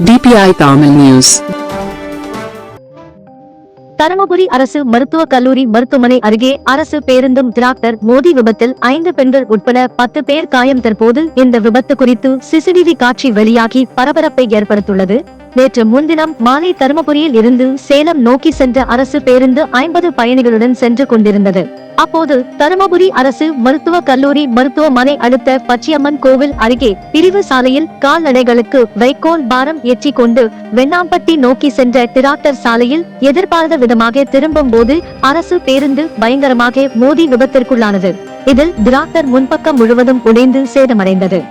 DPI Tamil News. Dharmapuri அரசு மருத்துவக் கல்லூரி மருத்துவமனை அருகே அரசு பேருந்தும் டிராக்டர் மோதி விபத்தில் 5 பெண்கள் உட்பட 10 பேர் காயம். தற்போது இந்த விபத்து குறித்து சிசிடிவி காட்சி வெளியாகி பரபரப்பை ஏற்படுத்தியுள்ளது. நேற்று முன்தினம் மாலை தருமபுரியில் இருந்து சேலம் நோக்கி சென்ற அரசு பேருந்து 50 பயணிகளுடன் சென்று கொண்டிருந்தது. அப்போது தருமபுரி அரசு மருத்துவக் கல்லூரி மருத்துவமனை அடுத்த பச்சையம்மன் கோவில் அருகே பிரிவு சாலையில் கால்நடைகளுக்கு வைக்கோல் பாரம் ஏற்றி கொண்டு வெண்ணாம்பட்டி நோக்கி சென்ற டிராக்டர் சாலையில் எதிர்பாராத விதமாக திரும்பும் போது அரசு பேருந்து பயங்கரமாக மோதி விபத்திற்குள்ளானது. இதில் டிராக்டர் முன்பக்கம் முழுவதும் உடைந்து சேதமடைந்தது.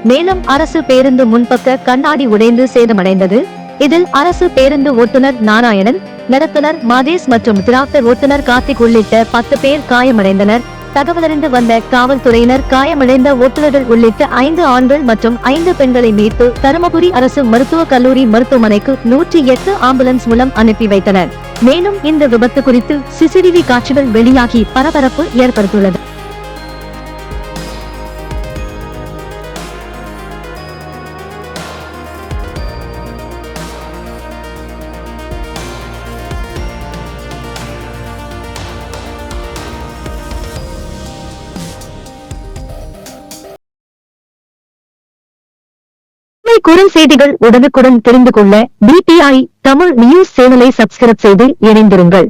மேலும் அரசு பேருந்து முன்பக்க கண்ணாடி உடைந்து சேதமடைந்தது. இதில் அரசு பேருந்து ஓட்டுநர் நாராயணன், நடத்துனர் மாதேஷ் மற்றும் டிராக்டர் ஓட்டுநர் கார்த்திக் உள்ளிட்ட 10 பேர் காயமடைந்தனர். தகவலறிந்து வந்த காவல்துறையினர் காயமடைந்த ஓட்டுநர்கள் உள்ளிட்ட 5 ஆண்கள் மற்றும் 5 பெண்களை மீட்டு தருமபுரி அரசு மருத்துவக் கல்லூரி மருத்துவமனைக்கு 108 ஆம்புலன்ஸ் மூலம் அனுப்பி வைத்தனர். மேலும் இந்த விபத்து குறித்து சிசிடிவி காட்சிகள் வெளியாகி பரபரப்பு ஏற்படுத்தியுள்ளது. குரல் செய்திகள் உடனுக்குடன் தெரிந்து கொள்ள DPI தமிழ் நியூஸ் சேனலை சப்ஸ்கிரைப் செய்து இணைந்திருங்கள்.